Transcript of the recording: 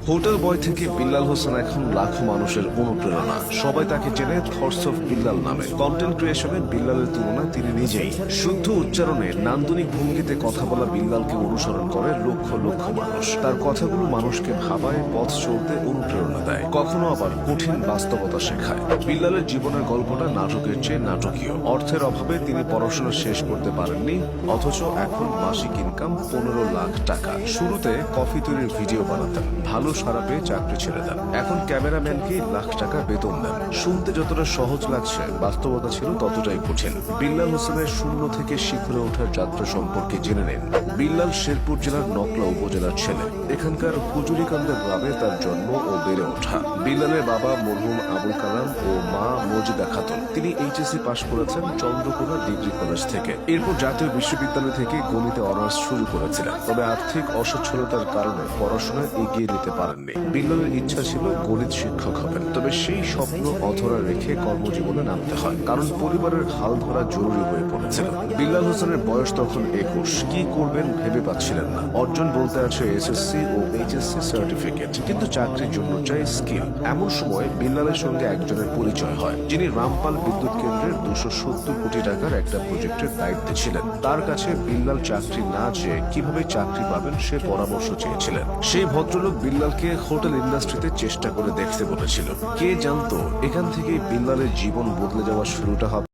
Hotel বয় থেকে বিল্লাল হোসেন এখন লাখো মানুষের অনুপ্রেরণা। সবাই তাকে চেনে থটস অফ বিল্লাল নামে। কন্টেন্ট ক্রিয়েশনে বিল্লালের তুলনা তিনি নিজেই। শুদ্ধ উচ্চারণে নান্দনিক ভঙ্গিতে কথা বলা বিল্লালকে অনুসরণ করে লক্ষ লক্ষ মানুষ। তার কথাগুলো মানুষকে ভাবায়, পথ চলতে অনুপ্রেরণা দেয়, কখনো আবার কঠিন বাস্তবতা শেখায়। বিল্লালের জীবনের গল্পটা নাটকের চেয়ে নাটকীয়। অর্থের অভাবে তিনি পড়াশোনা শেষ করতে পারেননি, অথচ এখন মাসিক ইনকাম 15 লাখ টাকা। শুরুতে কফি তৈরির ভিডিও বানাতেন, ভালো সারা পেয়ে চাকরি ছেড়ে দেন। এখন ক্যামেরাম্যানকে লাখ টাকা বেতন দেন। শুনতে যতটা সহজ লাগছে, বাস্তবতা ছিল ততটাই কঠিন। বিল্লাল হোসেনের শূন্য থেকে শিখরে ওঠার যাত্রা সম্পর্কে জেনে নিন। বিল্লাল শেরপুর জেলার নকলা উপজেলার ছেলে। এখানকার হুজুরিকান্দের গ্রামে তার জন্ম ও বেড়ে ওঠা। বিল্লালের বাবা মরহুম আবুল কালাম ও মা মজিদা খাতুন। তিনি এইচএসসি পাশ করেছেন চন্দ্রকোনা ডিগ্রি কলেজ থেকে। এরপর জাতীয় বিশ্ববিদ্যালয় থেকে গণিতে অনার্স শুরু করেছিলেন। তবে আর্থিক অসচ্ছলতার কারণে পড়াশোনা এগিয়ে নিতে পারেননি। বিল্লালের ইচ্ছা ছিল গণিত শিক্ষক হবেন, তবে সেই স্বপ্ন অধরা রেখে কর্মজীবনে নামতে হয়, কারণ পরিবারের হাল ধরা জরুরি হয়ে পড়েছিল। বিল্লাল হোসেনের বয়স তখন 21। কি করবেন ভেবে পাচ্ছিলেন না। অর্জন বলতে আছে এসএসসি ও এইচএসসি সার্টিফিকেট, কিন্তু চাকরির জন্য চাই স্কিল। এমন সময় বিল্লালের সঙ্গে একজনের পরিচয় হয়, যিনি রামপাল বিদ্যুৎ কেন্দ্রের 270 কোটি টাকার একটা প্রজেক্টের দায়িত্বে ছিলেন। তার কাছে বিল্লাল চাকরি না চেয়ে কিভাবে চাকরি পাবেন সে পরামর্শ চেয়েছিলেন। সেই ভদ্রলোক বিল্লালকে হোটেল ইন্ডাস্ট্রিতে চেষ্টা করে দেখতে বলেছিল। কে জানতো এখান থেকেই বিল্লালের জীবন বদলে যাওয়ার শুরুটা হবে।